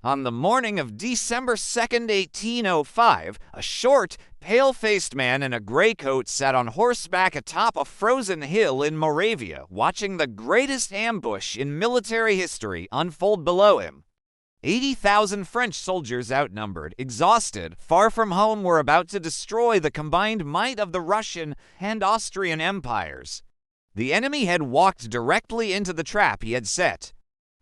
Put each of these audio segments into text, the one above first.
On the morning of December 2nd, 1805, a short, pale-faced man in a gray coat sat on horseback atop a frozen hill in Moravia, watching the greatest ambush in military history unfold below him. 80,000 French soldiers outnumbered, exhausted, far from home, were about to destroy the combined might of the Russian and Austrian empires. The enemy had walked directly into the trap he had set.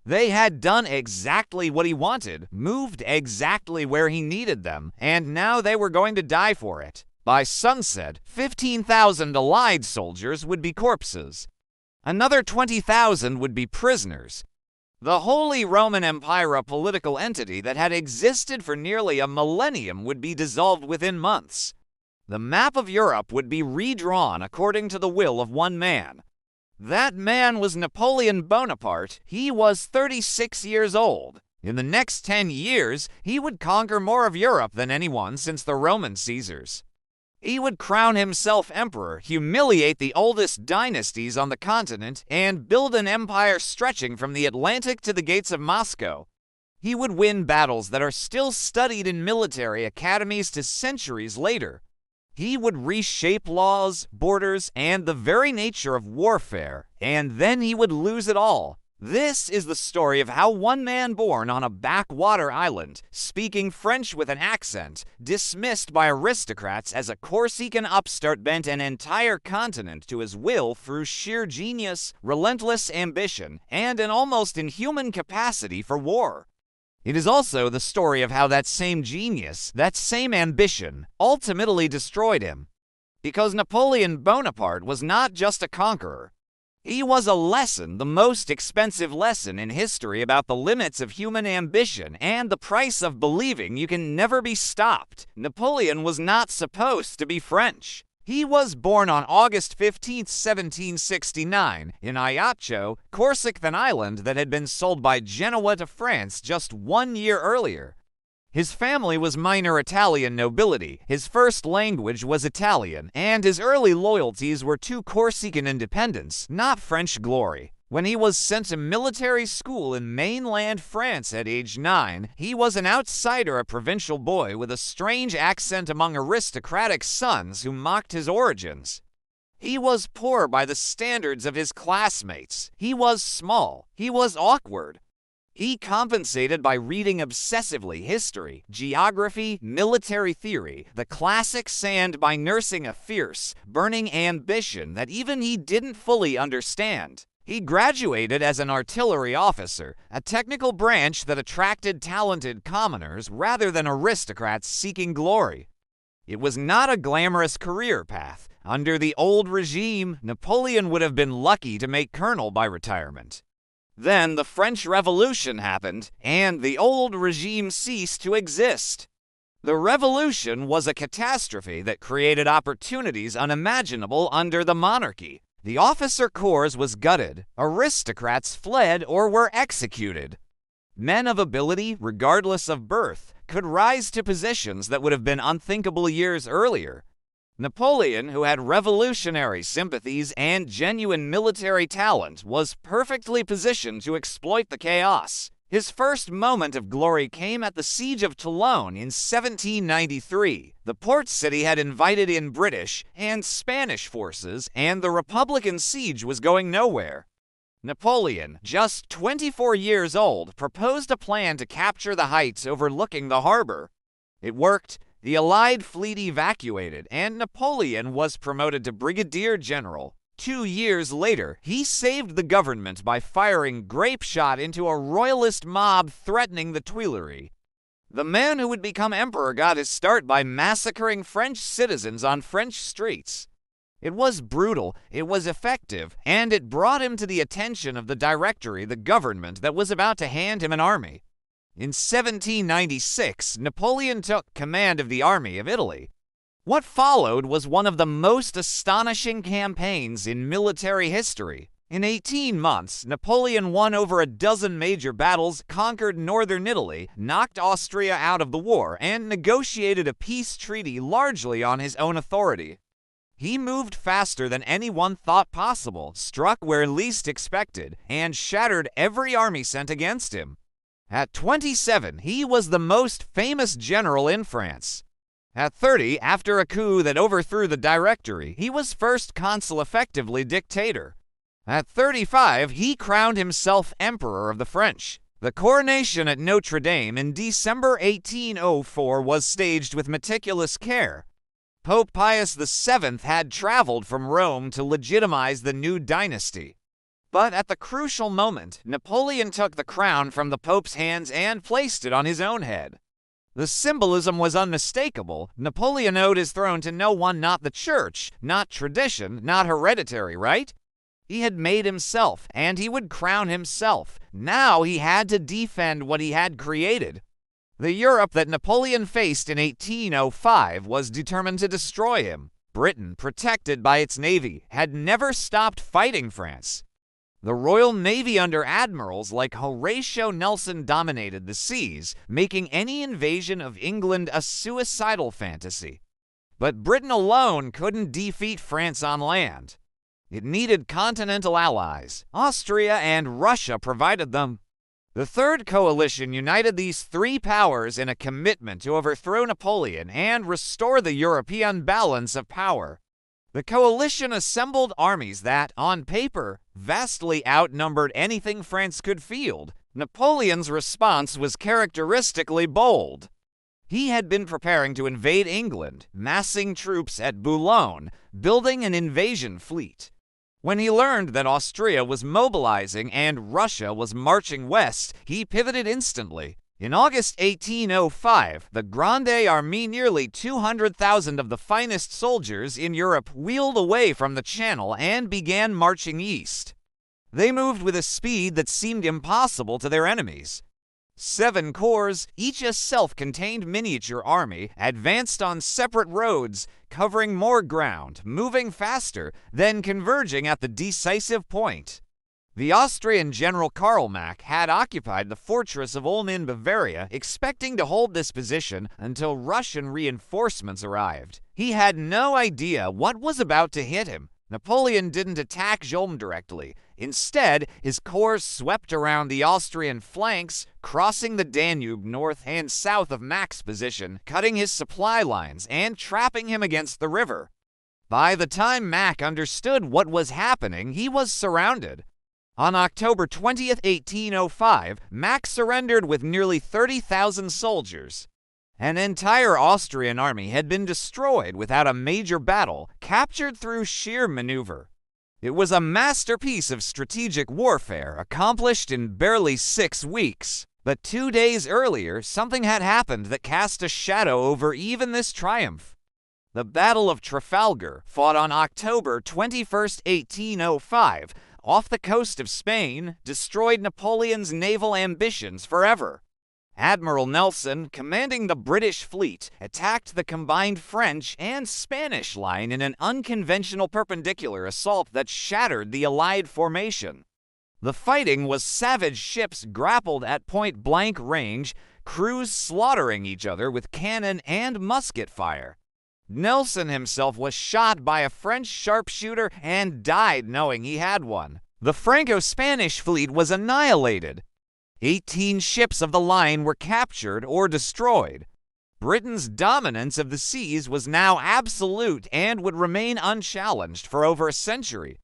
They had done exactly what he wanted, moved exactly where he needed them, and now they were going to die for it. By sunset, 15,000 Allied soldiers would be corpses. Another 20,000 would be prisoners. The Holy Roman Empire, a political entity that had existed for nearly a millennium, would be dissolved within months. The map of Europe would be redrawn according to the will of one man. That man was Napoleon Bonaparte. He was 36 years old. In the next 10 years, he would conquer more of Europe than anyone since the Roman Caesars. He would crown himself emperor, humiliate the oldest dynasties on the continent, and build an empire stretching from the Atlantic to the gates of Moscow. He would win battles that are still studied in military academies to centuries later. He would reshape laws, borders, and the very nature of warfare, and then he would lose it all. This is the story of how one man born on a backwater island, speaking French with an accent, dismissed by aristocrats as a Corsican upstart, bent an entire continent to his will through sheer genius, relentless ambition, and an almost inhuman capacity for war. It is also the story of how that same genius, that same ambition, ultimately destroyed him. Because Napoleon Bonaparte was not just a conqueror. He was a lesson, the most expensive lesson in history, about the limits of human ambition and the price of believing you can never be stopped. Napoleon was not supposed to be French. He was born on August 15, 1769, in Ajaccio, Corsican island that had been sold by Genoa to France just 1 year earlier. His family was minor Italian nobility, his first language was Italian, and his early loyalties were to Corsican independence, not French glory. When he was sent to military school in mainland France at age 9, he was an outsider, a provincial boy with a strange accent among aristocratic sons who mocked his origins. He was poor by the standards of his classmates. He was small. He was awkward. He compensated by reading obsessively history, geography, military theory, the classics, and by nursing a fierce, burning ambition that even he didn't fully understand. He graduated as an artillery officer, a technical branch that attracted talented commoners rather than aristocrats seeking glory. It was not a glamorous career path. Under the old regime, Napoleon would have been lucky to make colonel by retirement. Then the French Revolution happened, and the old regime ceased to exist. The revolution was a catastrophe that created opportunities unimaginable under the monarchy. The officer corps was gutted, aristocrats fled or were executed. Men of ability, regardless of birth, could rise to positions that would have been unthinkable years earlier. Napoleon, who had revolutionary sympathies and genuine military talent, was perfectly positioned to exploit the chaos. His first moment of glory came at the Siege of Toulon in 1793. The port city had invited in British and Spanish forces, and the Republican siege was going nowhere. Napoleon, just 24 years old, proposed a plan to capture the heights overlooking the harbor. It worked. The Allied fleet evacuated, and Napoleon was promoted to brigadier general. 2 years later, he saved the government by firing grape shot into a royalist mob threatening the Tuileries. The man who would become emperor got his start by massacring French citizens on French streets. It was brutal, it was effective, and it brought him to the attention of the Directory, the government that was about to hand him an army. In 1796, Napoleon took command of the Army of Italy. What followed was one of the most astonishing campaigns in military history. In 18 months, Napoleon won over a dozen major battles, conquered northern Italy, knocked Austria out of the war, and negotiated a peace treaty largely on his own authority. He moved faster than anyone thought possible, struck where least expected, and shattered every army sent against him. At 27, he was the most famous general in France. At 30, after a coup that overthrew the Directory, he was first consul, effectively dictator. At 35, he crowned himself Emperor of the French. The coronation at Notre Dame in December 1804 was staged with meticulous care. Pope Pius VII had traveled from Rome to legitimize the new dynasty. But at the crucial moment, Napoleon took the crown from the Pope's hands and placed it on his own head. The symbolism was unmistakable. Napoleon owed his throne to no one, not the church, not tradition, not hereditary, right? He had made himself, and he would crown himself. Now he had to defend what he had created. The Europe that Napoleon faced in 1805 was determined to destroy him. Britain, protected by its navy, had never stopped fighting France. The Royal Navy under admirals like Horatio Nelson dominated the seas, making any invasion of England a suicidal fantasy. But Britain alone couldn't defeat France on land. It needed continental allies. Austria and Russia provided them. The Third Coalition united these three powers in a commitment to overthrow Napoleon and restore the European balance of power. The coalition assembled armies that, on paper, vastly outnumbered anything France could field. Napoleon's response was characteristically bold. He had been preparing to invade England, massing troops at Boulogne, building an invasion fleet. When he learned that Austria was mobilizing and Russia was marching west, he pivoted instantly. In August 1805, the Grande Armée, nearly 200,000 of the finest soldiers in Europe, wheeled away from the Channel and began marching east. They moved with a speed that seemed impossible to their enemies. 7 corps, each a self-contained miniature army, advanced on separate roads, covering more ground, moving faster, then converging at the decisive point. The Austrian General Karl Mack had occupied the fortress of Ulm in Bavaria, expecting to hold this position until Russian reinforcements arrived. He had no idea what was about to hit him. Napoleon didn't attack Ulm directly. Instead, his corps swept around the Austrian flanks, crossing the Danube north and south of Mack's position, cutting his supply lines and trapping him against the river. By the time Mack understood what was happening, he was surrounded. On October 20, 1805, Mack surrendered with nearly 30,000 soldiers. An entire Austrian army had been destroyed without a major battle, captured through sheer maneuver. It was a masterpiece of strategic warfare, accomplished in barely 6 weeks. But 2 days earlier, something had happened that cast a shadow over even this triumph. The Battle of Trafalgar, fought on October 21, 1805, off the coast of Spain, destroyed Napoleon's naval ambitions forever. Admiral Nelson, commanding the British fleet, attacked the combined French and Spanish line in an unconventional perpendicular assault that shattered the Allied formation. The fighting was savage ships grappled at point-blank range, crews slaughtering each other with cannon and musket fire. Nelson himself was shot by a French sharpshooter and died knowing he had one. The Franco-Spanish fleet was annihilated. 18 ships of the line were captured or destroyed. Britain's dominance of the seas was now absolute and would remain unchallenged for over a century.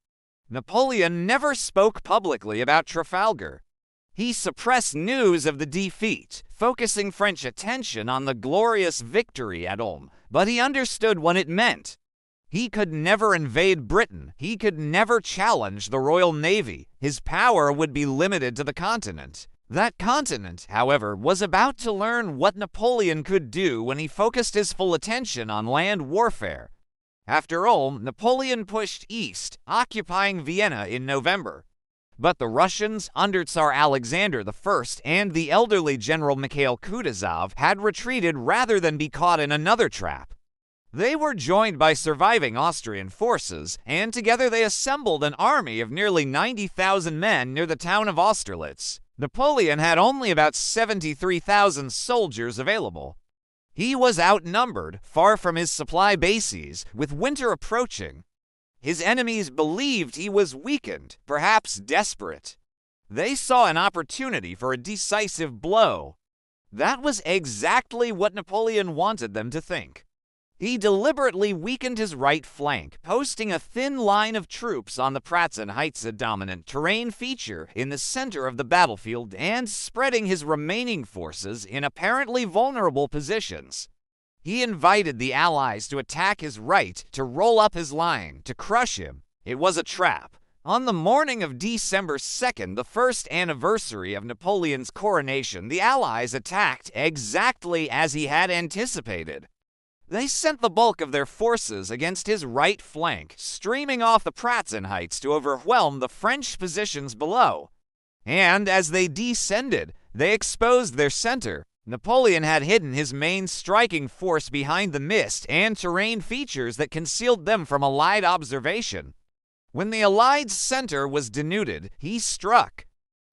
Napoleon never spoke publicly about Trafalgar. He suppressed news of the defeat, focusing French attention on the glorious victory at Ulm, but he understood what it meant. He could never invade Britain. He could never challenge the Royal Navy. His power would be limited to the continent. That continent, however, was about to learn what Napoleon could do when he focused his full attention on land warfare. After Ulm, Napoleon pushed east, occupying Vienna in November. But the Russians, under Tsar Alexander I and the elderly General Mikhail Kutuzov, had retreated rather than be caught in another trap. They were joined by surviving Austrian forces, and together they assembled an army of nearly 90,000 men near the town of Austerlitz. Napoleon had only about 73,000 soldiers available. He was outnumbered, far from his supply bases, with winter approaching. His enemies believed he was weakened, perhaps desperate. They saw an opportunity for a decisive blow. That was exactly what Napoleon wanted them to think. He deliberately weakened his right flank, posting a thin line of troops on the Pratzen Heights, a dominant terrain feature in the center of the battlefield, and spreading his remaining forces in apparently vulnerable positions. He invited the Allies to attack his right, to roll up his line, to crush him. It was a trap. On the morning of December 2nd, the first anniversary of Napoleon's coronation, the Allies attacked exactly as he had anticipated. They sent the bulk of their forces against his right flank, streaming off the Pratzen Heights to overwhelm the French positions below. And as they descended, they exposed their center. Napoleon had hidden his main striking force behind the mist and terrain features that concealed them from Allied observation. When the Allied center was denuded, he struck.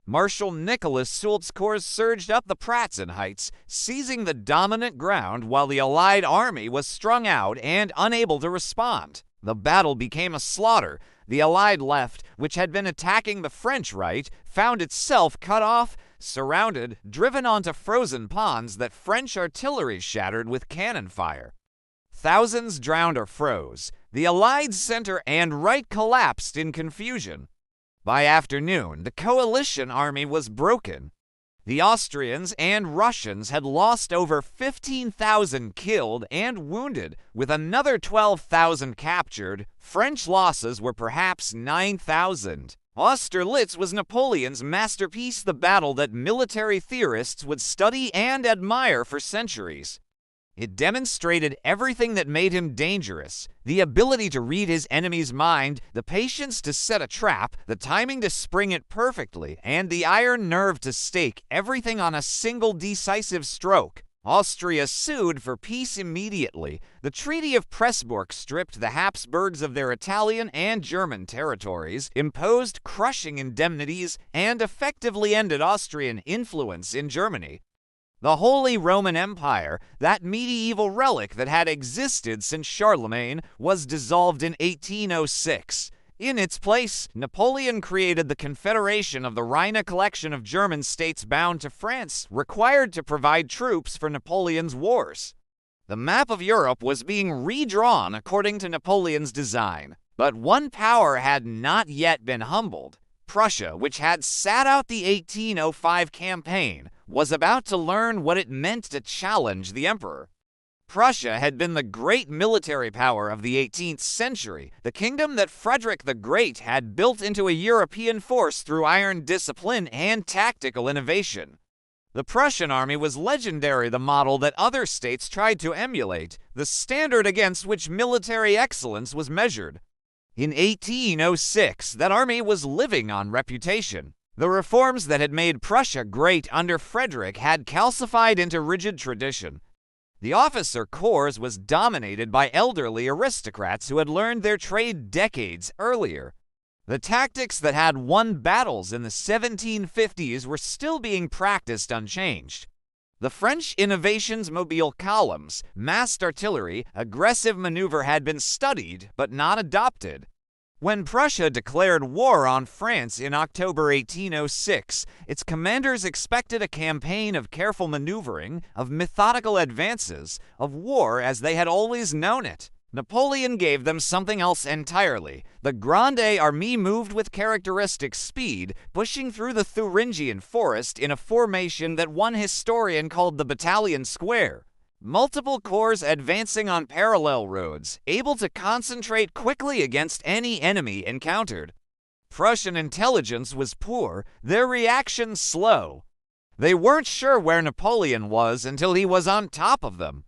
Marshal Nicholas Soult's corps surged up the Pratzen Heights, seizing the dominant ground while the Allied army was strung out and unable to respond. The battle became a slaughter. The Allied left, which had been attacking the French right, found itself cut off, surrounded, driven onto frozen ponds that French artillery shattered with cannon fire. Thousands drowned or froze. The Allied center and right collapsed in confusion. By afternoon, the coalition army was broken. The Austrians and Russians had lost over 15,000 killed and wounded, with another 12,000 captured. French losses were perhaps 9,000. Austerlitz was Napoleon's masterpiece, the battle that military theorists would study and admire for centuries. It demonstrated everything that made him dangerous: the ability to read his enemy's mind, the patience to set a trap, the timing to spring it perfectly, and the iron nerve to stake everything on a single decisive stroke. Austria sued for peace immediately. The Treaty of Pressburg stripped the Habsburgs of their Italian and German territories, imposed crushing indemnities, and effectively ended Austrian influence in Germany. The Holy Roman Empire, that medieval relic that had existed since Charlemagne, was dissolved in 1806. In its place, Napoleon created the Confederation of the Rhine, a collection of German states bound to France, required to provide troops for Napoleon's wars. The map of Europe was being redrawn according to Napoleon's design, but one power had not yet been humbled. Prussia, which had sat out the 1805 campaign, was about to learn what it meant to challenge the emperor. Prussia had been the great military power of the 18th century, the kingdom that Frederick the Great had built into a European force through iron discipline and tactical innovation. The Prussian army was legendary, the model that other states tried to emulate, the standard against which military excellence was measured. In 1806, that army was living on reputation. The reforms that had made Prussia great under Frederick had calcified into rigid tradition. The officer corps was dominated by elderly aristocrats who had learned their trade decades earlier. The tactics that had won battles in the 1750s were still being practiced unchanged. The French innovations, mobile columns, massed artillery, aggressive maneuver had been studied but not adopted. When Prussia declared war on France in October 1806, its commanders expected a campaign of careful maneuvering, of methodical advances, of war as they had always known it. Napoleon gave them something else entirely. The Grande Armée moved with characteristic speed, pushing through the Thuringian forest in a formation that one historian called the battalion square. Multiple corps advancing on parallel roads, able to concentrate quickly against any enemy encountered. Prussian intelligence was poor, their reaction slow. They weren't sure where Napoleon was until he was on top of them.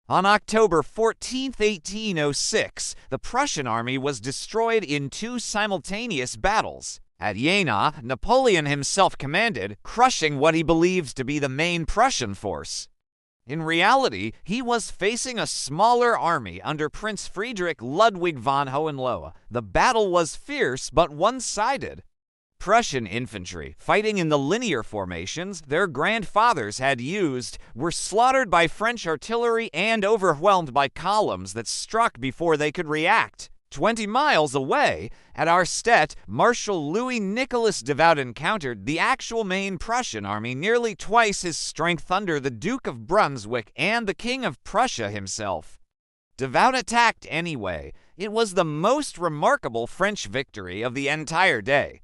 On October 14, 1806, the Prussian army was destroyed in two simultaneous battles. At Jena, Napoleon himself commanded, crushing what he believed to be the main Prussian force. In reality, he was facing a smaller army under Prince Friedrich Ludwig von Hohenlohe. The battle was fierce but one-sided. Prussian infantry, fighting in the linear formations their grandfathers had used, were slaughtered by French artillery and overwhelmed by columns that struck before they could react. 20 miles away, at Arstedt, Marshal Louis Nicholas Devout encountered the actual main Prussian army nearly twice his strength under the Duke of Brunswick and the King of Prussia himself. Devout attacked anyway. It was the most remarkable French victory of the entire day.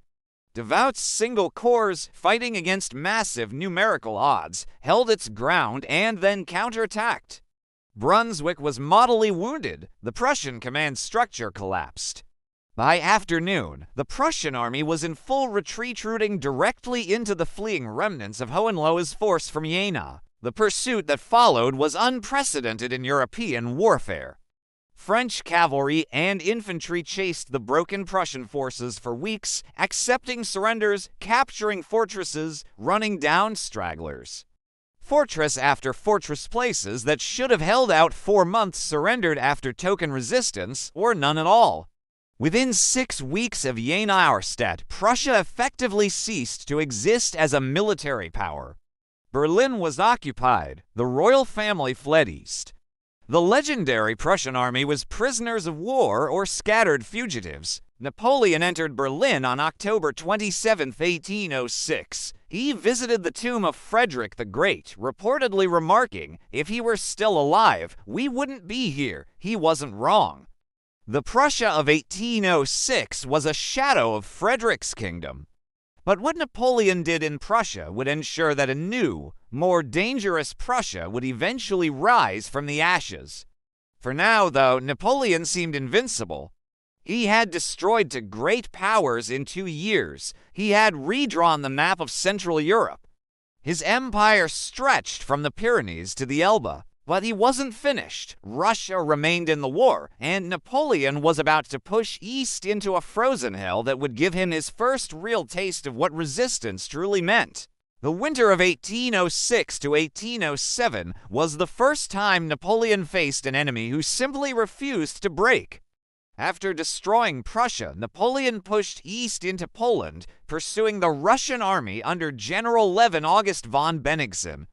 Devout's single corps, fighting against massive numerical odds, held its ground and then counterattacked. Brunswick was mortally wounded. The Prussian command structure collapsed. By afternoon, the Prussian army was in full retreat, rooting directly into the fleeing remnants of Hohenlohe's force from Jena. The pursuit that followed was unprecedented in European warfare. French cavalry and infantry chased the broken Prussian forces for weeks, accepting surrenders, capturing fortresses, running down stragglers. Fortress after fortress places that should have held out 4 months surrendered after token resistance, or none at all. Within 6 weeks of Jena-Auerstedt, Prussia effectively ceased to exist as a military power. Berlin was occupied. The royal family fled east. The legendary Prussian army was prisoners of war or scattered fugitives. Napoleon entered Berlin on October 27, 1806. He visited the tomb of Frederick the Great, reportedly remarking, "If he were still alive, we wouldn't be here. He wasn't wrong." The Prussia of 1806 was a shadow of Frederick's kingdom. But what Napoleon did in Prussia would ensure that a new, more dangerous Prussia would eventually rise from the ashes. For now, though, Napoleon seemed invincible. He had destroyed to great powers in 2 years. He had redrawn the map of Central Europe. His empire stretched from the Pyrenees to the Elbe. But he wasn't finished. Russia remained in the war, and Napoleon was about to push east into a frozen hell that would give him his first real taste of what resistance truly meant. The winter of 1806 to 1807 was the first time Napoleon faced an enemy who simply refused to break. After destroying Prussia, Napoleon pushed east into Poland, pursuing the Russian army under General Levin August von Bennigsen.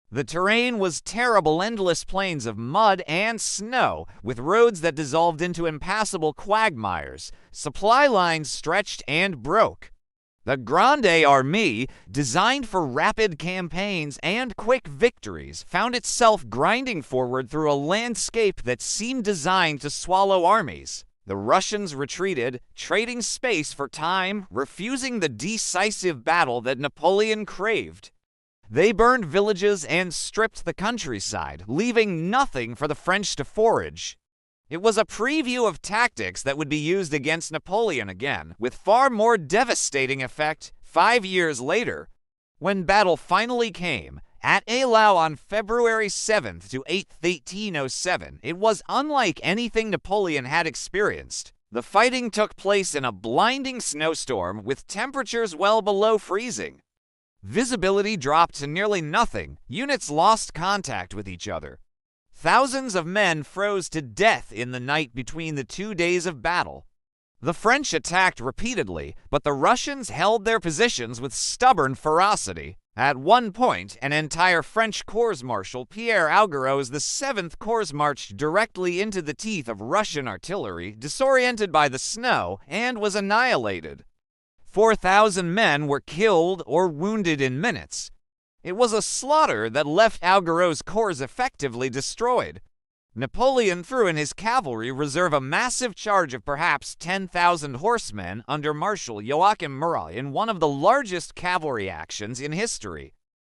The terrain was terrible, endless plains of mud and snow, with roads that dissolved into impassable quagmires. Supply lines stretched and broke. The Grande Armée, designed for rapid campaigns and quick victories, found itself grinding forward through a landscape that seemed designed to swallow armies. The Russians retreated, trading space for time, refusing the decisive battle that Napoleon craved. They burned villages and stripped the countryside, leaving nothing for the French to forage. It was a preview of tactics that would be used against Napoleon again, with far more devastating effect 5 years later. When battle finally came, at Eylau on February 7th to 8th, 1807, it was unlike anything Napoleon had experienced. The fighting took place in a blinding snowstorm with temperatures well below freezing. Visibility dropped to nearly nothing. Units lost contact with each other. Thousands of men froze to death in the night between the 2 days of battle. The French attacked repeatedly, but the Russians held their positions with stubborn ferocity. At one point, an entire French Corps Marshal, Pierre Augereau's the 7th Corps, marched directly into the teeth of Russian artillery, disoriented by the snow, and was annihilated. 4,000 men were killed or wounded in minutes. It was a slaughter that left Augereau's corps effectively destroyed. Napoleon threw in his cavalry reserve a massive charge of perhaps 10,000 horsemen under Marshal Joachim Murat in one of the largest cavalry actions in history.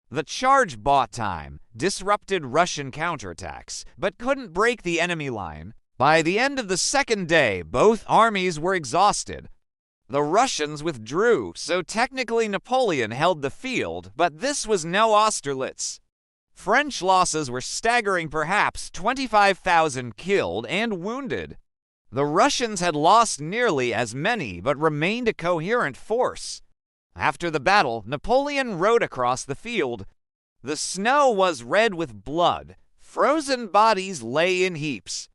The charge bought time, disrupted Russian counterattacks, but couldn't break the enemy line. By the end of the second day, both armies were exhausted. The Russians withdrew, so technically Napoleon held the field, but this was no Austerlitz. French losses were staggering, perhaps 25,000 killed and wounded. The Russians had lost nearly as many, but remained a coherent force. After the battle, Napoleon rode across the field. The snow was red with blood. Frozen bodies lay in heaps.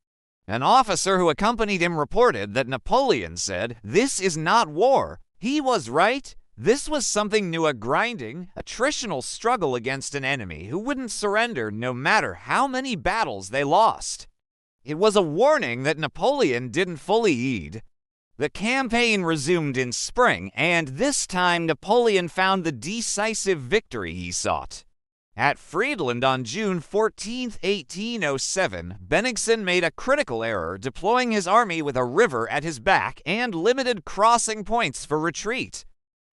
An officer who accompanied him reported that Napoleon said, "This is not war." He was right. This was something new, a grinding, attritional struggle against an enemy who wouldn't surrender no matter how many battles they lost. It was a warning that Napoleon didn't fully heed. The campaign resumed in spring, and this time Napoleon found the decisive victory he sought. At Friedland on June 14, 1807, Bennigsen made a critical error, deploying his army with a river at his back and limited crossing points for retreat.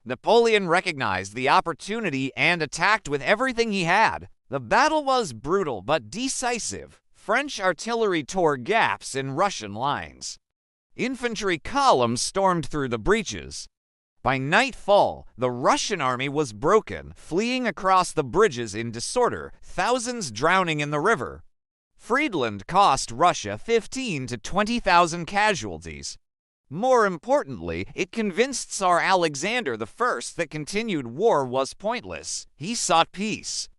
Napoleon recognized the opportunity and attacked with everything he had. The battle was brutal but decisive. French artillery tore gaps in Russian lines. Infantry columns stormed through the breaches. By nightfall, the Russian army was broken, fleeing across the bridges in disorder, thousands drowning in the river. Friedland cost Russia 15,000 to 20,000 casualties. More importantly, it convinced Tsar Alexander I that continued war was pointless. He sought peace.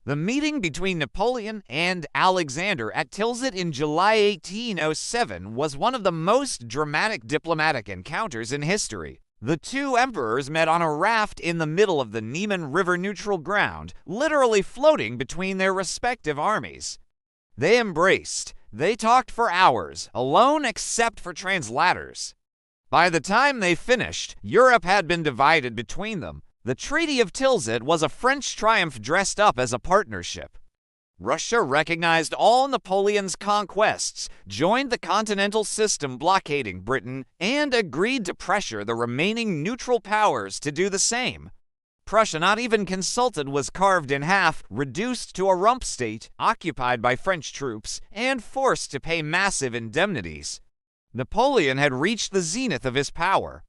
The meeting between Napoleon and Alexander at Tilsit in July 1807 was one of the most dramatic diplomatic encounters in history. The two emperors met on a raft in the middle of the Niemen River neutral ground, literally floating between their respective armies. They embraced. They talked for hours, alone except for translators. By the time they finished, Europe had been divided between them. The Treaty of Tilsit was a French triumph dressed up as a partnership. Russia recognized all Napoleon's conquests, joined the continental system blockading Britain, and agreed to pressure the remaining neutral powers to do the same. Prussia, not even consulted, was carved in half, reduced to a rump state, occupied by French troops, and forced to pay massive indemnities. Napoleon had reached the zenith of his power.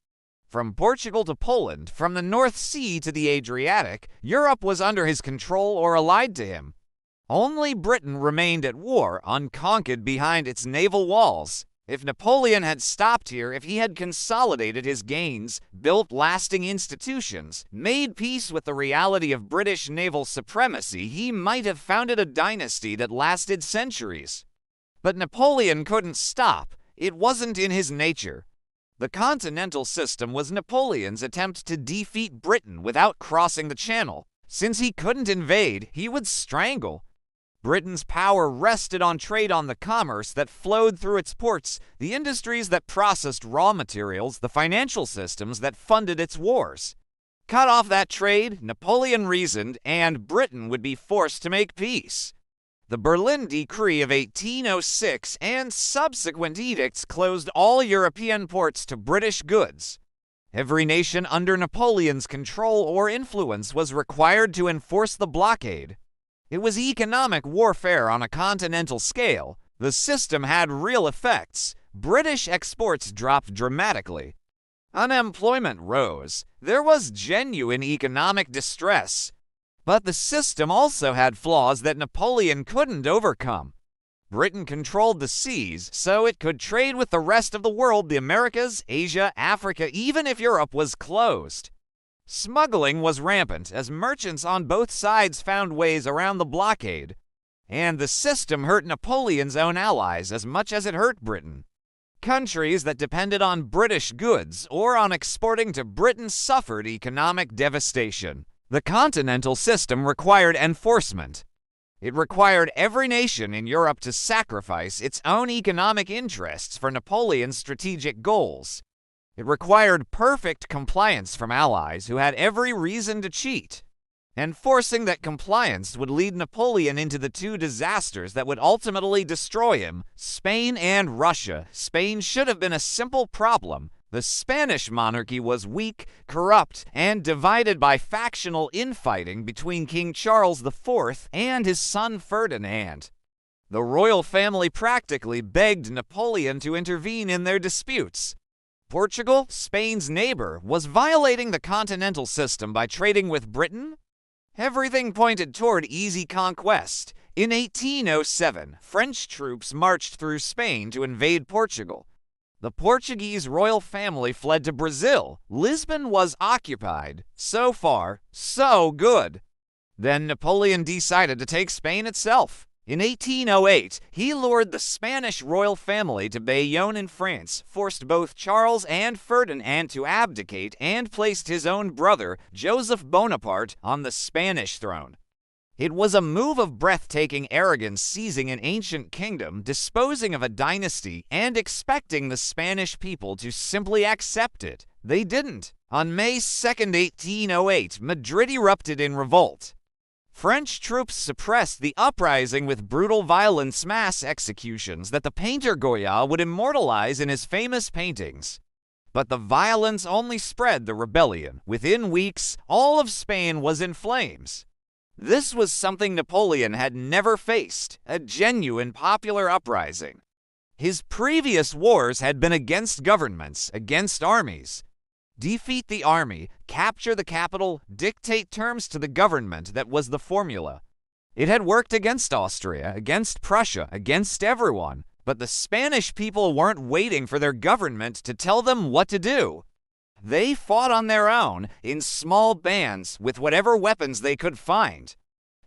From Portugal to Poland, from the North Sea to the Adriatic, Europe was under his control or allied to him. Only Britain remained at war, unconquered behind its naval walls. If Napoleon had stopped here, if he had consolidated his gains, built lasting institutions, made peace with the reality of British naval supremacy, he might have founded a dynasty that lasted centuries. But Napoleon couldn't stop. It wasn't in his nature. The continental system was Napoleon's attempt to defeat Britain without crossing the Channel. Since he couldn't invade, he would strangle. Britain's power rested on trade, on the commerce that flowed through its ports, the industries that processed raw materials, the financial systems that funded its wars. Cut off that trade, Napoleon reasoned, and Britain would be forced to make peace. The Berlin Decree of 1806 and subsequent edicts closed all European ports to British goods. Every nation under Napoleon's control or influence was required to enforce the blockade. It was economic warfare on a continental scale. The system had real effects. British exports dropped dramatically. Unemployment rose. There was genuine economic distress. But the system also had flaws that Napoleon couldn't overcome. Britain controlled the seas, so it could trade with the rest of the world, the Americas, Asia, Africa, even if Europe was closed. Smuggling was rampant, as merchants on both sides found ways around the blockade. And the system hurt Napoleon's own allies as much as it hurt Britain. Countries that depended on British goods or on exporting to Britain suffered economic devastation. The continental system required enforcement. It required every nation in Europe to sacrifice its own economic interests for Napoleon's strategic goals. It required perfect compliance from allies who had every reason to cheat. Enforcing that compliance would lead Napoleon into the two disasters that would ultimately destroy him: Spain and Russia. Spain should have been a simple problem. The Spanish monarchy was weak, corrupt, and divided by factional infighting between King Charles IV and his son Ferdinand. The royal family practically begged Napoleon to intervene in their disputes. Portugal, Spain's neighbor, was violating the continental system by trading with Britain. Everything pointed toward easy conquest. In 1807, French troops marched through Spain to invade Portugal. The Portuguese royal family fled to Brazil. Lisbon was occupied. So far, so good. Then Napoleon decided to take Spain itself. In 1808, he lured the Spanish royal family to Bayonne in France, forced both Charles and Ferdinand to abdicate, and placed his own brother, Joseph Bonaparte, on the Spanish throne. It was a move of breathtaking arrogance, seizing an ancient kingdom, disposing of a dynasty, and expecting the Spanish people to simply accept it. They didn't. On May 2nd, 1808, Madrid erupted in revolt. French troops suppressed the uprising with brutal violence, mass executions that the painter Goya would immortalize in his famous paintings. But the violence only spread the rebellion. Within weeks, all of Spain was in flames. This was something Napoleon had never faced, a genuine popular uprising. His previous wars had been against governments, against armies. Defeat the army, capture the capital, dictate terms to the government. That was the formula. It had worked against Austria, against Prussia, against everyone. But the Spanish people weren't waiting for their government to tell them what to do. They fought on their own, in small bands, with whatever weapons they could find.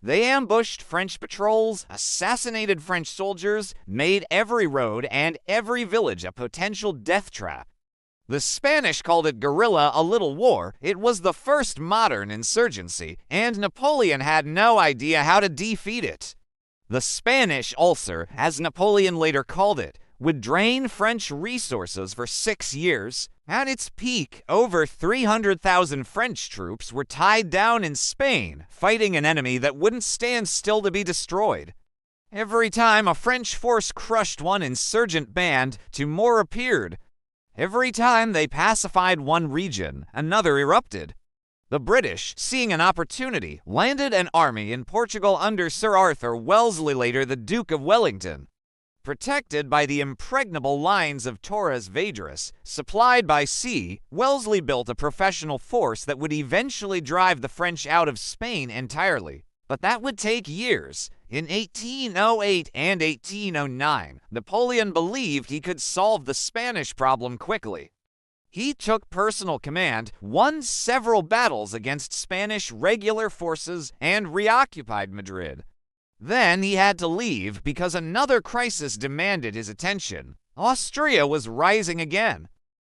They ambushed French patrols, assassinated French soldiers, made every road and every village a potential death trap. The Spanish called it guerrilla, a little war. It was the first modern insurgency, and Napoleon had no idea how to defeat it. The Spanish ulcer, as Napoleon later called it, would drain French resources for 6 years. At its peak, over 300,000 French troops were tied down in Spain, fighting an enemy that wouldn't stand still to be destroyed. Every time a French force crushed one insurgent band, 2 more appeared. Every time they pacified one region, another erupted. The British, seeing an opportunity, landed an army in Portugal under Sir Arthur Wellesley, later the Duke of Wellington. Protected by the impregnable lines of Torres Vedras, supplied by sea, Wellesley built a professional force that would eventually drive the French out of Spain entirely. But that would take years. In 1808 and 1809, Napoleon believed he could solve the Spanish problem quickly. He took personal command, won several battles against Spanish regular forces, and reoccupied Madrid. Then he had to leave because another crisis demanded his attention. Austria was rising again.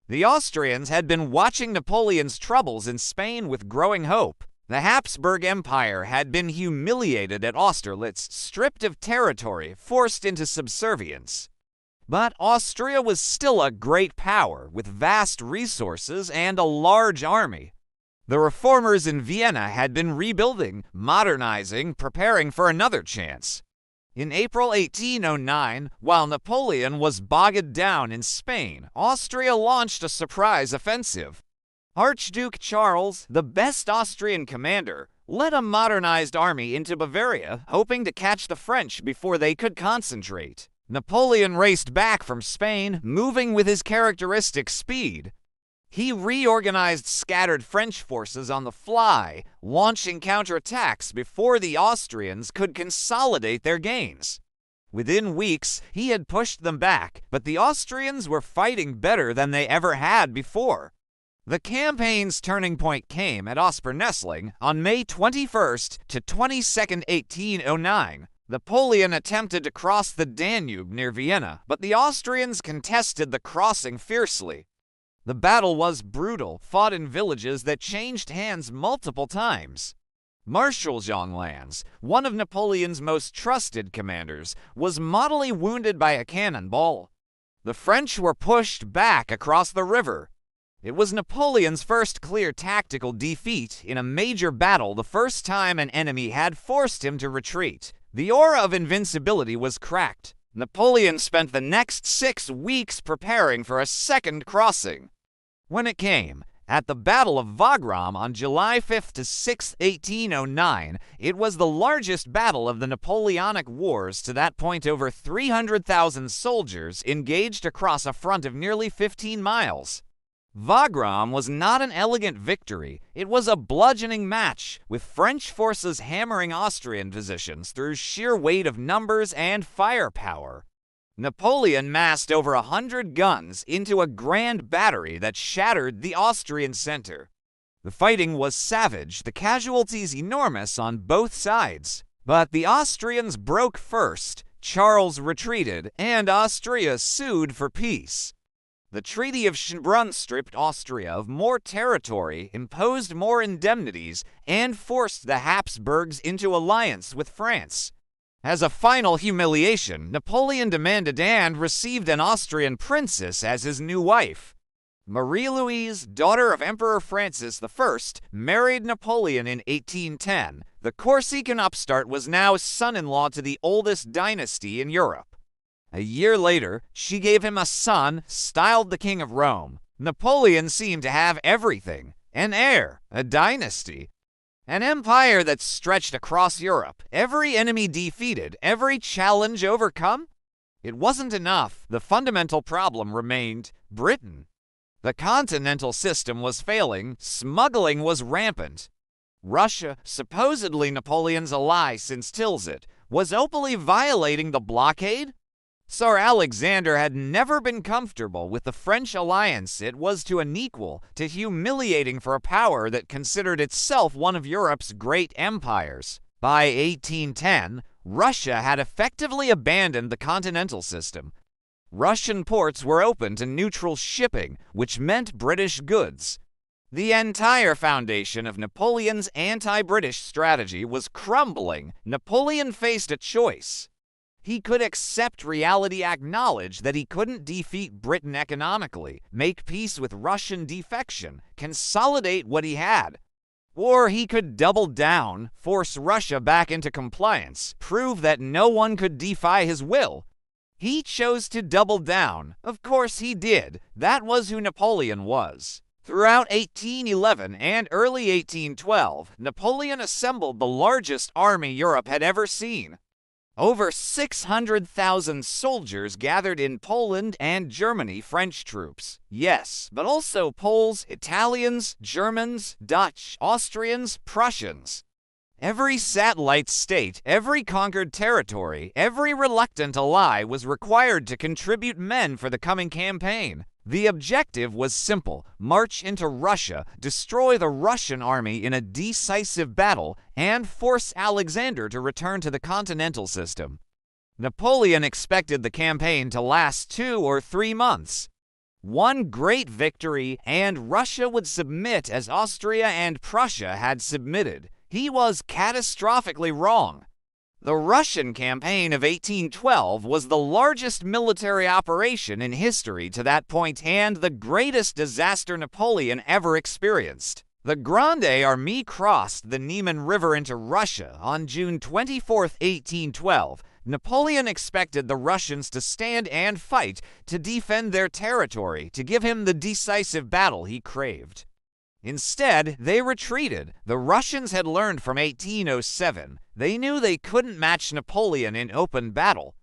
The Austrians had been watching Napoleon's troubles in Spain with growing hope. The Habsburg Empire had been humiliated at Austerlitz, stripped of territory, forced into subservience. But Austria was still a great power, with vast resources and a large army. The reformers in Vienna had been rebuilding, modernizing, preparing for another chance. In April 1809, while Napoleon was bogged down in Spain, Austria launched a surprise offensive. Archduke Charles, the best Austrian commander, led a modernized army into Bavaria, hoping to catch the French before they could concentrate. Napoleon raced back from Spain, moving with his characteristic speed. He reorganized scattered French forces on the fly, launching counterattacks before the Austrians could consolidate their gains. Within weeks, he had pushed them back, but the Austrians were fighting better than they ever had before. The campaign's turning point came at Ospernessling on May 21st to 22nd, 1809. Napoleon attempted to cross the Danube near Vienna, but the Austrians contested the crossing fiercely. The battle was brutal, fought in villages that changed hands multiple times. Marshal Jean Lannes, one of Napoleon's most trusted commanders, was mortally wounded by a cannonball. The French were pushed back across the river. It was Napoleon's first clear tactical defeat in a major battle, the first time an enemy had forced him to retreat. The aura of invincibility was cracked. Napoleon spent the next 6 weeks preparing for a second crossing. When it came, at the Battle of Wagram on July 5 to 6, 1809, it was the largest battle of the Napoleonic Wars. To that point, over 300,000 soldiers engaged across a front of nearly 15 miles. Wagram was not an elegant victory. It was a bludgeoning match, with French forces hammering Austrian positions through sheer weight of numbers and firepower. Napoleon massed over 100 guns into a grand battery that shattered the Austrian center. The fighting was savage, the casualties enormous on both sides. But the Austrians broke first, Charles retreated, and Austria sued for peace. The Treaty of Schönbrunn stripped Austria of more territory, imposed more indemnities, and forced the Habsburgs into alliance with France. As a final humiliation, Napoleon demanded and received an Austrian princess as his new wife. Marie-Louise, daughter of Emperor Francis I, married Napoleon in 1810. The Corsican upstart was now son-in-law to the oldest dynasty in Europe. A year later, she gave him a son, styled the King of Rome. Napoleon seemed to have everything: an heir, a dynasty, an empire that stretched across Europe, every enemy defeated, every challenge overcome. It wasn't enough. The fundamental problem remained: Britain. The continental system was failing, smuggling was rampant. Russia, supposedly Napoleon's ally since Tilsit, was openly violating the blockade. Tsar Alexander had never been comfortable with the French alliance. It was to unequal, to humiliating for a power that considered itself one of Europe's great empires. By 1810, Russia had effectively abandoned the continental system. Russian ports were open to neutral shipping, which meant British goods. The entire foundation of Napoleon's anti-British strategy was crumbling. Napoleon faced a choice. He could accept reality, acknowledge that he couldn't defeat Britain economically, make peace with Russian defection, consolidate what he had. Or he could double down, force Russia back into compliance, prove that no one could defy his will. He chose to double down. Of course he did. That was who Napoleon was. Throughout 1811 and early 1812, Napoleon assembled the largest army Europe had ever seen. Over 600,000 soldiers gathered in Poland and Germany. French troops, yes, but also Poles, Italians, Germans, Dutch, Austrians, Prussians. Every satellite state, every conquered territory, every reluctant ally was required to contribute men for the coming campaign. The objective was simple: march into Russia, destroy the Russian army in a decisive battle, and force Alexander to return to the continental system. Napoleon expected the campaign to last 2 or 3 months. One great victory, and Russia would submit as Austria and Prussia had submitted. He was catastrophically wrong. The Russian campaign of 1812 was the largest military operation in history to that point and the greatest disaster Napoleon ever experienced. The Grande Armée crossed the Niemen River into Russia on June 24, 1812. Napoleon expected the Russians to stand and fight, to defend their territory, to give him the decisive battle he craved. Instead, they retreated. The Russians had learned from 1807. They knew they couldn't match Napoleon in open battle,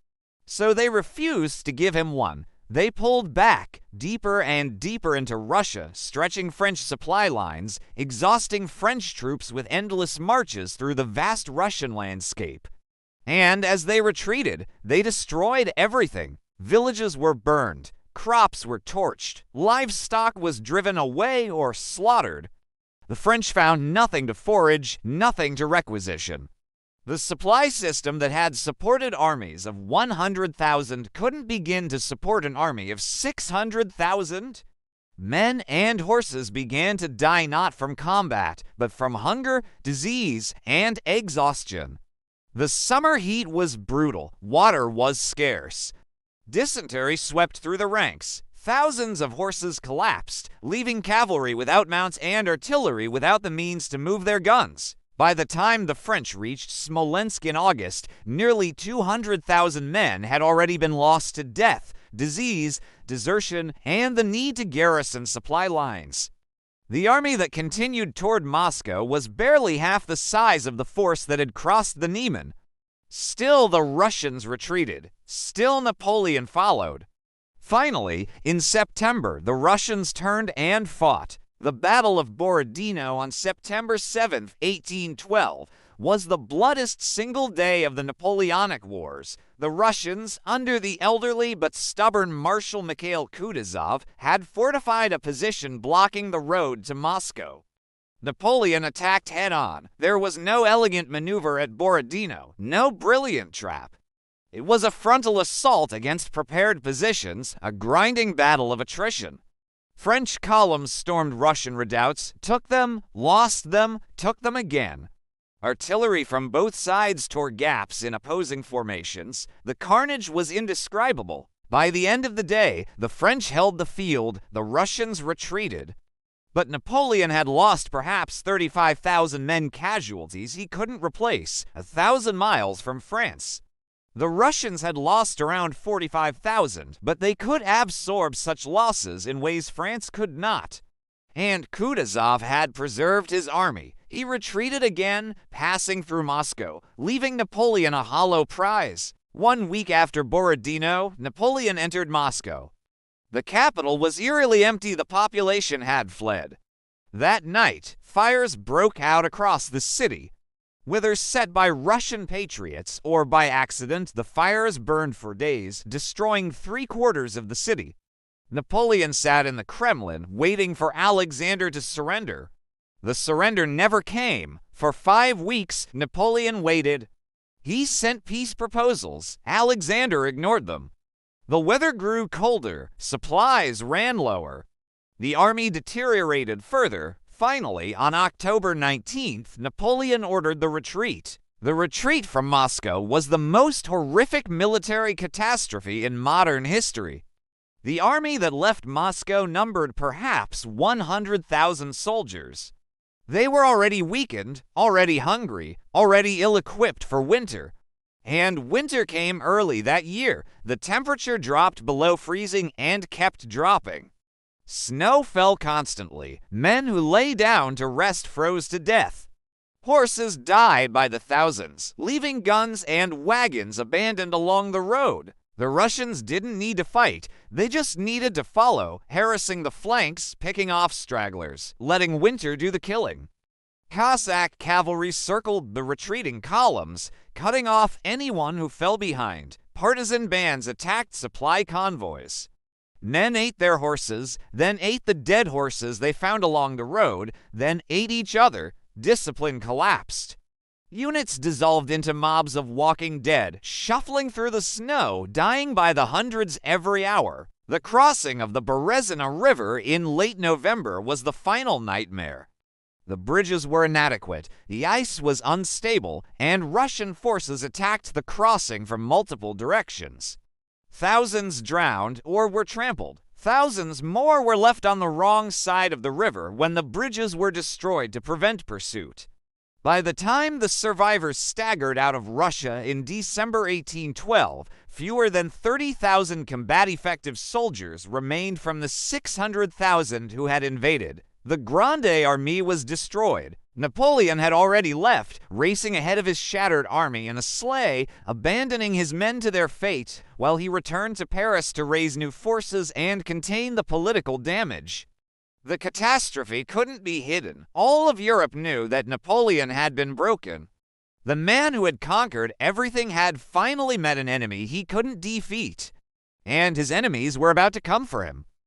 so they refused to give him one. They pulled back, deeper and deeper into Russia, stretching French supply lines, exhausting French troops with endless marches through the vast Russian landscape. And as they retreated, they destroyed everything. Villages were burned. Crops were torched, livestock was driven away or slaughtered. The French found nothing to forage, nothing to requisition. The supply system that had supported armies of 100,000 couldn't begin to support an army of 600,000. Men and horses began to die not from combat, but from hunger, disease, and exhaustion. The summer heat was brutal, water was scarce. Dysentery swept through the ranks. Thousands of horses collapsed, leaving cavalry without mounts and artillery without the means to move their guns. By the time the French reached Smolensk in August, nearly 200,000 men had already been lost to death, disease, desertion, and the need to garrison supply lines. The army that continued toward Moscow was barely half the size of the force that had crossed the Niemen. Still, the Russians retreated. Still, Napoleon followed. Finally, in September, the Russians turned and fought. The Battle of Borodino on September 7, 1812, was the bloodiest single day of the Napoleonic Wars. The Russians, under the elderly but stubborn Marshal Mikhail Kutuzov, had fortified a position blocking the road to Moscow. Napoleon attacked head-on. There was no elegant maneuver at Borodino, no brilliant trap. It was a frontal assault against prepared positions, a grinding battle of attrition. French columns stormed Russian redoubts, took them, lost them, took them again. Artillery from both sides tore gaps in opposing formations. The carnage was indescribable. By the end of the day, the French held the field, the Russians retreated. But Napoleon had lost perhaps 35,000 men casualties he couldn't replace, 1,000 miles from France. The Russians had lost around 45,000, but they could absorb such losses in ways France could not. And Kutuzov had preserved his army. He retreated again, passing through Moscow, leaving Napoleon a hollow prize. 1 week after Borodino, Napoleon entered Moscow. The capital was eerily empty. The population had fled. That night, fires broke out across the city. Whether set by Russian patriots or by accident, the fires burned for days, destroying 3/4 of the city. Napoleon sat in the Kremlin, waiting for Alexander to surrender. The surrender never came. For 5 weeks, Napoleon waited. He sent peace proposals. Alexander ignored them. The weather grew colder. Supplies ran lower. The army deteriorated further. Finally, on October 19th, Napoleon ordered the retreat. The retreat from Moscow was the most horrific military catastrophe in modern history. The army that left Moscow numbered perhaps 100,000 soldiers. They were already weakened, already hungry, already ill-equipped for winter. And winter came early that year. The temperature dropped below freezing and kept dropping. Snow fell constantly. Men who lay down to rest froze to death. Horses died by the thousands, leaving guns and wagons abandoned along the road. The Russians didn't need to fight. They just needed to follow, harassing the flanks, picking off stragglers, letting winter do the killing. Cossack cavalry circled the retreating columns, cutting off anyone who fell behind. Partisan bands attacked supply convoys. Men ate their horses, then ate the dead horses they found along the road, then ate each other. Discipline collapsed. Units dissolved into mobs of walking dead, shuffling through the snow, dying by the hundreds every hour. The crossing of the Berezina River in late November was the final nightmare. The bridges were inadequate, the ice was unstable, and Russian forces attacked the crossing from multiple directions. Thousands drowned or were trampled. Thousands more were left on the wrong side of the river when the bridges were destroyed to prevent pursuit. By the time the survivors staggered out of Russia in December 1812, fewer than 30,000 combat-effective soldiers remained from the 600,000 who had invaded. The Grande Armée was destroyed. Napoleon had already left, racing ahead of his shattered army in a sleigh, abandoning his men to their fate, while he returned to Paris to raise new forces and contain the political damage. The catastrophe couldn't be hidden. All of Europe knew that Napoleon had been broken. The man who had conquered everything had finally met an enemy he couldn't defeat, and his enemies were about to come for him.